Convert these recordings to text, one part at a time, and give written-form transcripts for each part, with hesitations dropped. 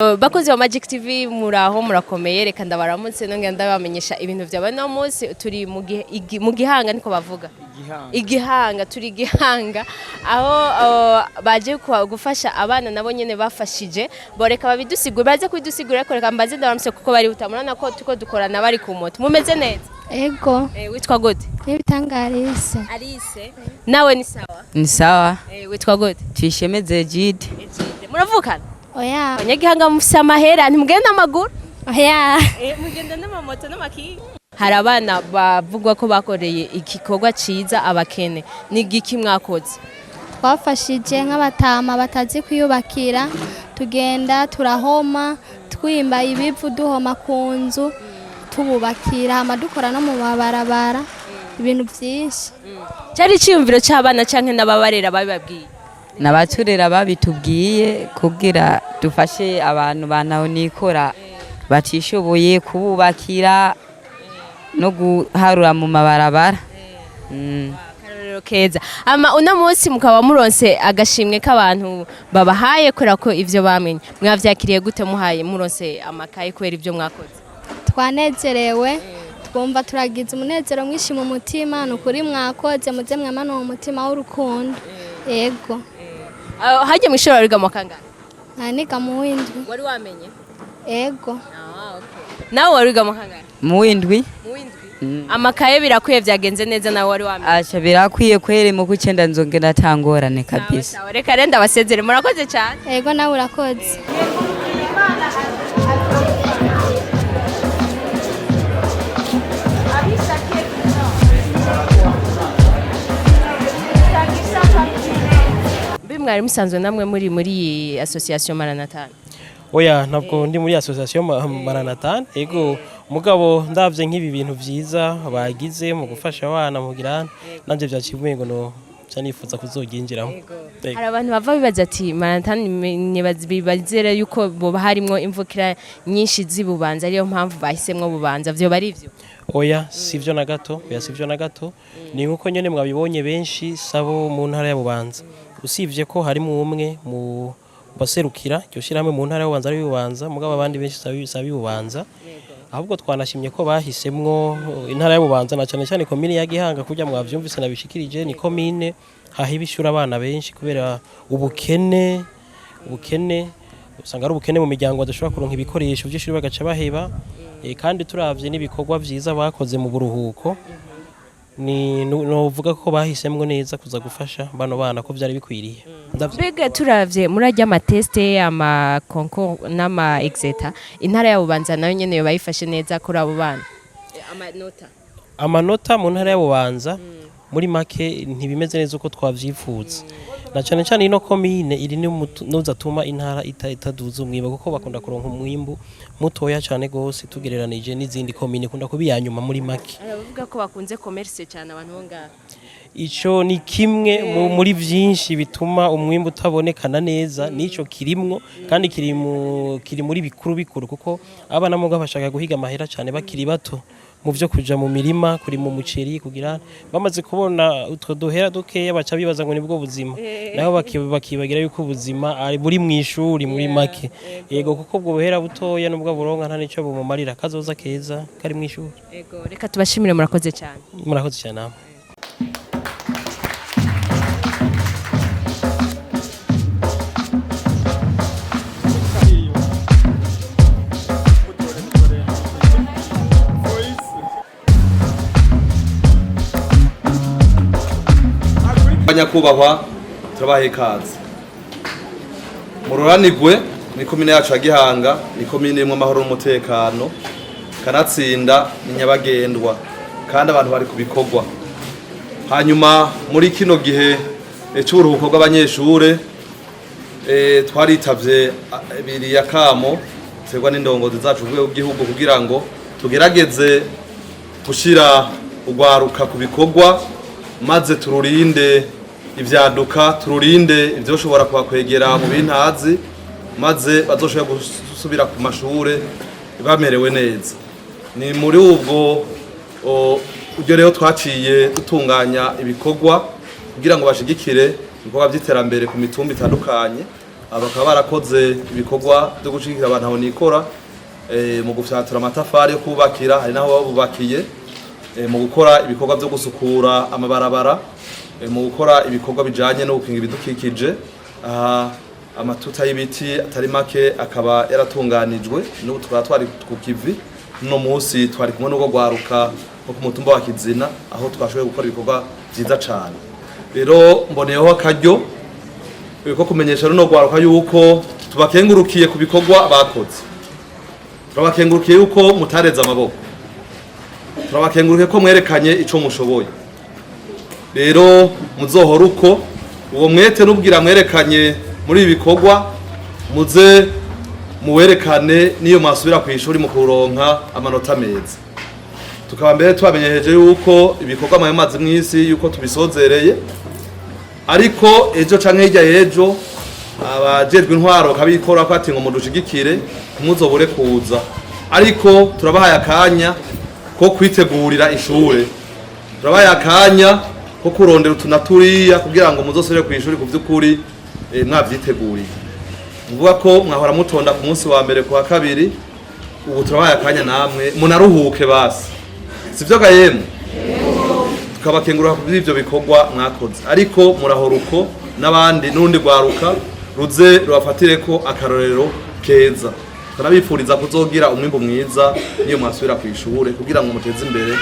Bakozi wa Magic TV muraho murakomeye reka ndabaramutse nongera ndabamenyesha ibintu byaba no munsi turi mu gihanga niko bavuga igihanga turi gihanga aho baje gufasha abana nabo nyene bafashije boreka babidusigura baze kwidusigura ariko reka mbaze ndabaramutse kuko bari utamurana ko tuko dukorana bari ku moto mumeze neza ego witwa gute nibitangarise Alice nawe ni sawa Ni sawa. witwa gute Twishemeze Jide. muravukana oya abanyagihanga mufise amahera ntimugenda amaguru oya mugenda n'amamoto n'amakinga hari abana bavugwa ko bakoreye igikorwa ciza abakene ni igiki mwakoze twafashije nk'abatama batazi kwiyubakira tugenda turahoma twimba ibivu duhoma ku nzu tububakira hama dukora no mu mabarabara ibintu byinshi cyari iciyumviro c'abana canke n'ababarera babibabwiye Nabaturera babitubwiye kugira dufashe abantu banaho nikora batishoboye kububakira no guharura mu mabarabara. Karorero keza ama una munsi mukaba muronse agashimwe k'abantu babahaye kora ko ivyo bamenye mwavyakiriye gute muhaye muronse amakaye kwera ivyo mwakoze twanezerewe twumva turagize umunezero mwinshi mu mutima nukuri mwakoze muze mwamana mu mutima w'urukundo yego hajye mwishora riga mu kangana naniga mu windwi wari wamenye ego nawe wari riga mu kangana Mu windwi amakaye birakwiye vyagenze neza nawe wari wamenye acha birakwiye kwere mu kucenda nzongera atangorane kabisa. sawa reka renda basezere murakoze cyane ego nawe urakoze mwari musanzwe namwe muri association Maranatha Oya ntabwo ndi muri association Maranatha ego mugabo ndavye nk'ibi bintu vyiza bagize mu gufasha abana mugira nanje vyacibuye ngo no cyanifuza kuzoginjiraho hari abantu bava bibaza ati Maranatha nibazira yuko boba harimo imvukira nyinshi zibubanza ariyo mpamvu bahisemwe bubanza vyo bari ivyo Oya sivyo na gato ni nkuko nyene mwabibonye benshi sabo mu ntara ya Bubanza usivye ko harimo umwe mu baserukira cyo shiramwe mu ntara y'Ubanza ari Bubanza mugabo abandi benshi sabi Bubanza ahubwo twanashimye ko bahisemwo intara y'Ubanza na cyane cyane komine ya Gihanga kujya mwavyumvise nabishikirije ni komine hahibishura abana benshi kubera ubukene usanga ari ubukene mu miryango badashobora kuronka ibikoresho by'ishuri bagaca baheba kandi turavye n'ibikorwa vyiza bakoze mu buruhuko ni novuga ko bahisemwe neza kuza gufasha bano bana ko byari bikwiriye mbega turavye murajya amateste ama concours n'ama exeta intara ya Bubanza nayo nyene yo bayifashe neza kuri abo bana amanota mu ntara ya Bubanza muri make ntibimeze neza uko twavyifuza na cyane cyane ino komine iri nuzatuma intara itaduza umwiba kuko bakunda kuronka umwimbu mutoya cyane gose tugereranije n'izindi komine kunda kubiyanyuma muri make aravuga ko bakunze commerce cyane abantu bonga ico ni kimwe muri vyinshi bituma umwimbu utabonekana neza nico kirimwo kandi kiri muri bikuru kuko abana mu bashaka guhiga amahera cyane bakiri bato mu byo kuja mu mirima kuri mu muceri kugira bamaze kubona utwo duhera dukeya baca bibaza ngo nibwo buzima naho bakibagira yuko ubuzima ari buri mwishuri muri make yego kuko ubwo buhera butoya nubwo buronka nta nico bumumarira kazoza keza kari mwishuri yego reka tubashimire murakoze cyane namwe nyakubahwa turabahe ikaze mururanirwe ni komine yacu ya Gihanga ni komine imwe amahoro n'umutekano kanatsinda ni nyabagendwa kandi abantu bari kubikorwa hanyuma muri kino gihe cy'uruhuko bw'abanyeshure twaritavye biri yakamo terwa n'indongozi zacu bw'igihugu kugira ngo tugerageze gushira ugwaruka ku bikorwa maze tururinde ivyaduka tururinde ivyo ushobora kwakwegera mu bintazi maze bazoshobora gusubira ku mashure bamerewe neza ni muri ubwo uryo rero twaciye dutunganya ibikorwa kugira ngo bashigikire ibikorwa by'iterambere ku mitumba itandukanye bakaba barakoze ibikorwa byo gushigikira abantu aho nikora mu gufyatura amatafari yo kubakira, hari naho babubakiye mu gukora ibikorwa byo gusukura amabarabara, mu gukora ibikorwa bijanye no gukinga ibidukikije. Amatuta y'ibiti atari make akaba yaratunganijwe, n'ubu tukaba twari ku kivi. No munsi twari kumwe n'ugo gwaruka ku mutumba wa Kizina, aho twashoboye gukora ibikorwa byiza cyane. Rero mboneyeho akaryo ko kumenyesha runo gwaruka yuko tubakengurukiye ku bikorwa bakoze. Turabakengurukiye yuko mutareza amaboko, turabakengurukiye ko mwerekanye ico mushoboye. Rero muzohora uko uwo mwete n'ubwira mwerekanye muri ibi bikorwa, muze muwerekane niyo masubira ku ishuri mu kuronka amanota meza. Tukaba mbere twamenyeje yuko ibikorwa mu mazi mw'isi yuko tubisozereye, ariko ejo canke hirya y'ejo abajejwe intwaro kabikora ko ati ngo mudushigikire muzobure kuza, ariko turabahaye akanya ko kwitegurira ishure, turabahaye akanya ko kurondera utunaturiya kugira ngo muzosubire ku ishuri ku vy'ukuri mwavyiteguriye. Mvuga ko mwahora mutonda ku munsi wa mbere ku wa kabiri, ubu turabahaye akanya namwe munaruhuke basi, sivyo ga yemwe? Tukabakengurira ku ivyo bikorwa mwakoze, ariko murahora uko n'abandi n'urundi rwaruka ruze rubafatireko akarorero keza. Turabifuriza kuzogira umwimbu mwiza niyo mwasubira ku ishure kugira ngo muteze imbere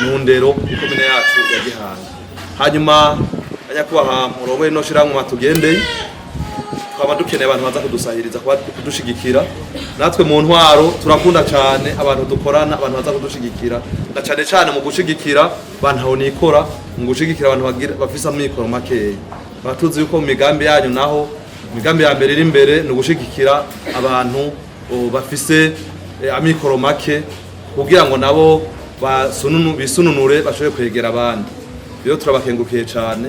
mu ndero ikomine yacu ya Gihanga. Hanyuma anyakubaha murongoye no shiramwe matugendeye, twaba dukeneye abantu baza kudusahiriza kudushigikira. Natwe mu ntwaro turakunda cyane abantu dukorana, abantu baza kudushigikira, na cyane cyane mu gushigikira abantu aho nikora, mu gushigikira abantu bafisa amikoro makeya. Batuzi yuko mu migambi yanyu naho migambi ya mbere iri imbere no gushigikira abantu bafise amikoro make kugira ngo nabo bisununure bashobore kwegera abandi. Rero turabakengurukiye cyane,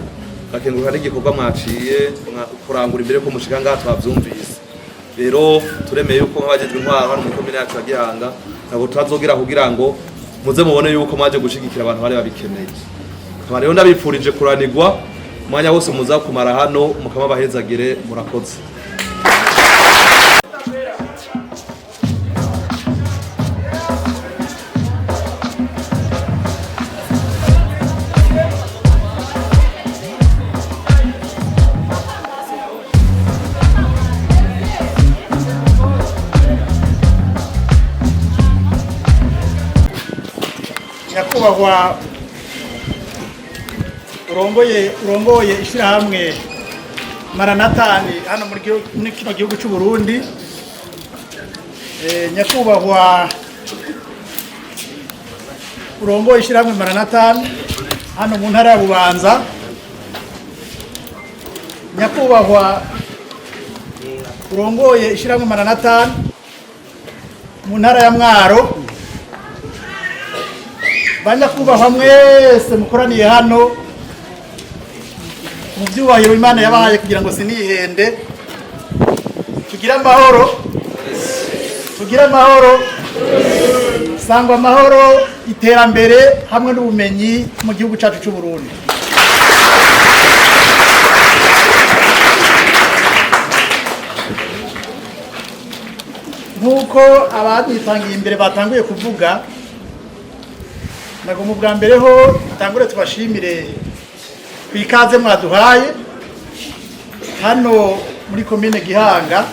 bakenguruka n'igikorwa mwaciye kurangura imbere ko mushika ngaha twavyumvise. Rero turemeye yuko mwabajejwe intwaro hano mu komine yacu ya Gihanga nabo twazogira kugira ngo muze mubone yuko mwaje gushigikira abantu bari babikeneye. Tukaba rero ndabipfurije kuranirwa mwanya wose muza kumara hano, mukama bahezagire, murakoze. Nyakubahwa urongoye ishirahamwe Maranatani hano muri kino gihugu cy'u Burundi, nyakubahwa urongoye ishirahamwe Maranatani hano mu ntara ya Bubanza, nyakubahwa urongoye ishirahamwe Maranatani mu ntara ya Mwaro, banyakubahwa mwese mukoraniye hano mu byubahiro Imana yabahaye kugira ngo sinihende, tugire amahoro, sangwa amahoro, iterambere hamwe n'ubumenyi mu gihugu cyacu cy'u Burundi. Nkuko abaditangiye imbere batanguye kuvuga, nago mu bwa mbere ho tangure tubashimire kwikaze mwaduhaye hano muri komine Gihanga.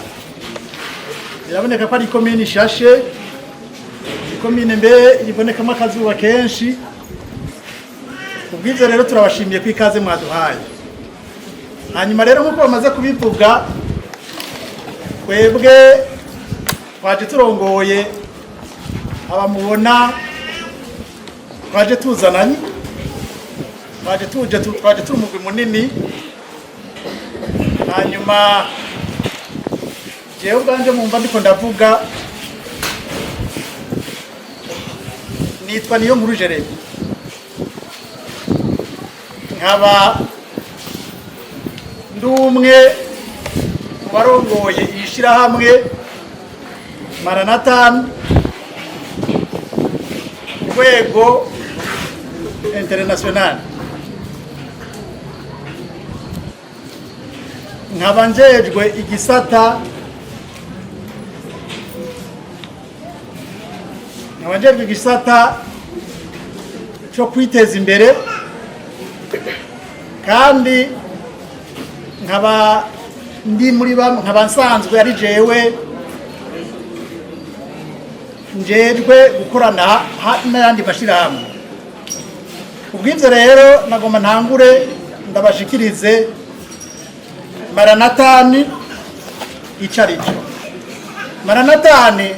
Biraboneka ko ari komine ishashe, komine mbere ibonekamo akazuba kenshi. Ubwiza rero turabashimiye kwikaze mwaduhaye. Hanyuma rero nkuko bamaze kubivuga, twebwe twaje turongoye abamubona, twaje tuzananye, twaje turi umugwi munini. Hanyuma jewe ubwanje mumva ndiko ndavuga, nitwa Niyonkuru Jeremy, nkaba ndumwe mu barongoye ishirahamwe Maranatani rwego international. nkaba njejwe igisata cyo kwiteza imbere kandi nkaba ndi muri nkaba nsanzwe ari jewe njejwe gukorana n'ayandi mashyirahamwe. Ubw'ibyo rero nagomba ntangure ndabashikirize Maranatani icyo ari cyo. Maranatani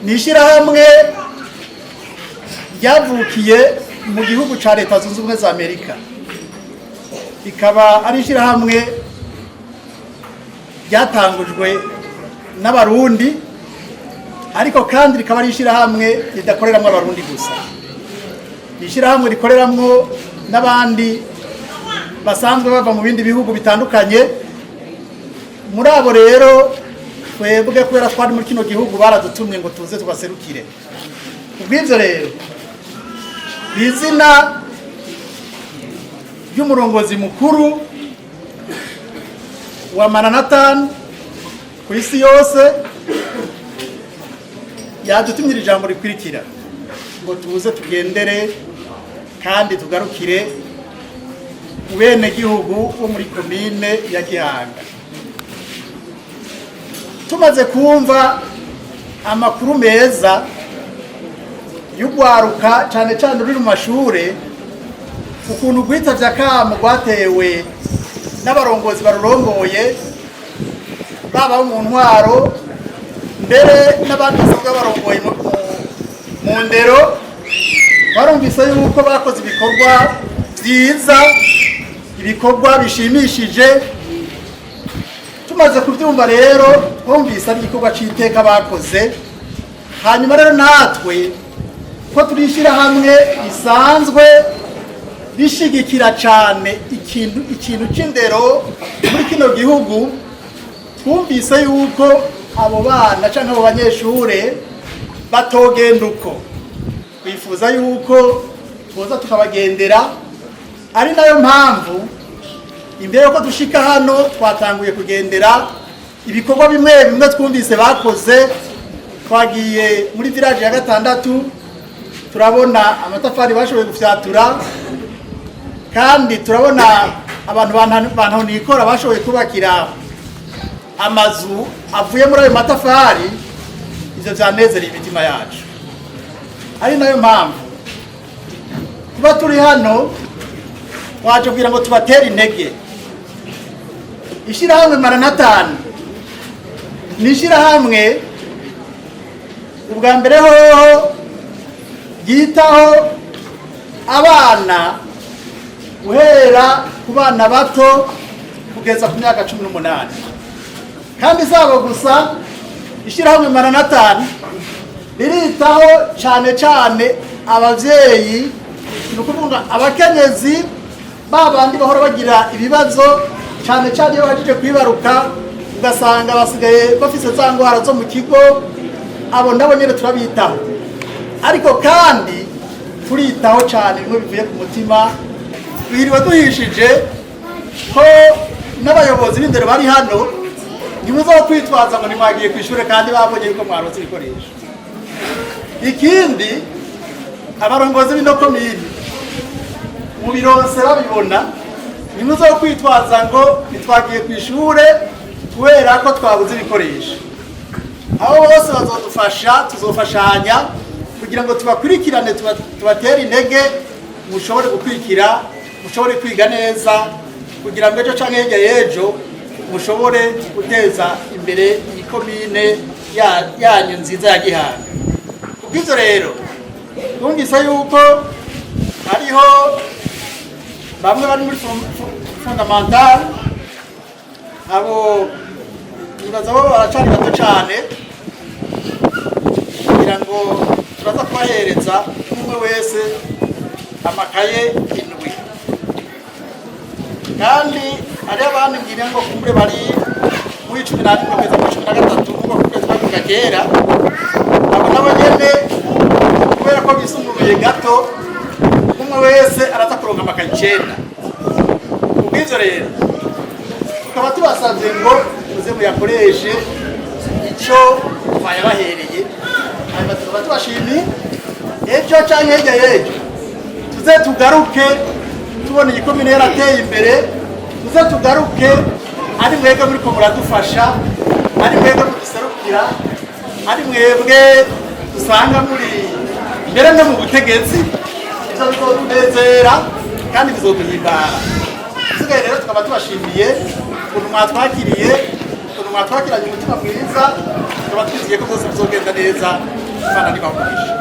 ni ishyirahamwe ryavukiye mu gihugu cya Leta Zunze Ubumwe za Amerika, ikaba ari ishyirahamwe ryatangujwe n'abarundi, ariko kandi rikaba ari ishyirahamwe ridakoreramo abarundi gusa, ni ishyirahamwe rikoreramo n'abandi basanzwe bava mu bindi bihugu bitandukanye. Muri abo rero twebwe kubera twari muri kino gihugu baradutumye ngo tuze tubaserukire. Ubw'ibyo rero izina ry'umurongozi mukuru wa Maranatani ku isi yose yadutumira ijambo rikurikira ngo tuze tugendere kandi tugarukire bene gihugu bo muri komine ya Gihanga. Tumaze kumva amakuru meza y'ugwaruka cyane cyane ruri mu mashure, ukuntu gwitavye akamo gwatewe n'abarongozi barurongoye, baba mu ntwaro mbere n'abandi basanzwe barongoye mu ndero, barumvise yuko bakoze ibikorwa byiza, ibikorwa bishimishije. Tumaze kubyumva rero twumvise ari igikorwa cy'iteka bakoze. Hanyuma rero natwe ko turishyira hamwe bisanzwe bishigikira cyane ikintu cy'indero muri kino gihugu, twumvise yuko abo bana cyangwa abo banyeshure batogenda uko, twifuza yuko tuza tukabagendera. Ari nayo mpamvu imbere yuko dushika hano twatanguye kugendera ibikorwa bimwe bimwe twumvise bakoze. Twagiye muri village ya 6, turabona amatafari bashoboye gufyatura, kandi turabona abantu nikora bashoboye kubakira amazu avuye muri ayo matafari. Ivyo byanezereye imitima yacu. Ari nayo mpamvu kuba turi hano twaje kugira ngo tubatere intege. Ishyirahamwe Maranatani ni ishyirahamwe ubwa mbere hoho yitaho abana guhera ku bana bato kugeza ku myaka 18, kandi zabo gusa. Ishyirahamwe Maranatani riritaho cyane cyane abavyeyi, ni ukuvuga abakenyezi babandi bahora bagira ibibazo cyane cyane iyo baje kwibaruka, ugasanga basigaye bafise za ngwara zo mu kigo. Abo nabo nyene turabitaho, ariko kandi turitaho cyane bimwe bivuye ku mutima. Twiriwe duhishije ko n'abayobozi b'indero bari hano ntimuzaho kwitwaza ngo nimwagiye ku ishure kandi babonye yuko mwarose ibikoresho. Ikindi, abarongozi b'ino komine mu bironse babibona, ntimuzaho kwitwaza ngo nitwagiye ku ishure kubera ko twabuze ibikoresho. Abo bose bazodufasha, tuzofashanya kugira ngo tubakurikirane, tubatere intege, mushobore gukurikira, mushobore kwiga neza, kugira ngo ejo canke hirya y'ejo mushobore guteza imbere iyi komine yanyu nziza ya Gihanga. Kubw'ivyo rero twumvise yuko hariho bamwe bari muri fondamental, abo nibaza bo baracari bato cyane, kugira ngo turaza kubahereza umwe wese amakaye 7, kandi hari abandi ngira ngo kumbure bari muri 11 kugeza ku 13 ngo kuko twavuga kera. Abo nabo nyene kubera ko bisumuruye gato, umwe wese araza kuronka amakaye 9. Ubw'ivyo rero tukaba tubasabye ngo muze muyakoreshe icyo twayabahereye, hanyuma tukaba tubashimiye ejo cyangwa hirya y'ejo tuze tugaruke tubona igikomine yarateye imbere, tuze tugaruke ari mwebwe muri ko muradufasha, ari mwebwe muduserukira, ari mwebwe dusanga muri mbere no mu butegetsi. Ibyo bizotunezera kandi bizoduhimbara. Isigaye rero tukaba tubashimiye ukuntu mwatwakiriye, ukuntu mwatwakiranye umutima mwiza, tukaba twizeye ko byose bizogenda neza. Imana nibamugisha.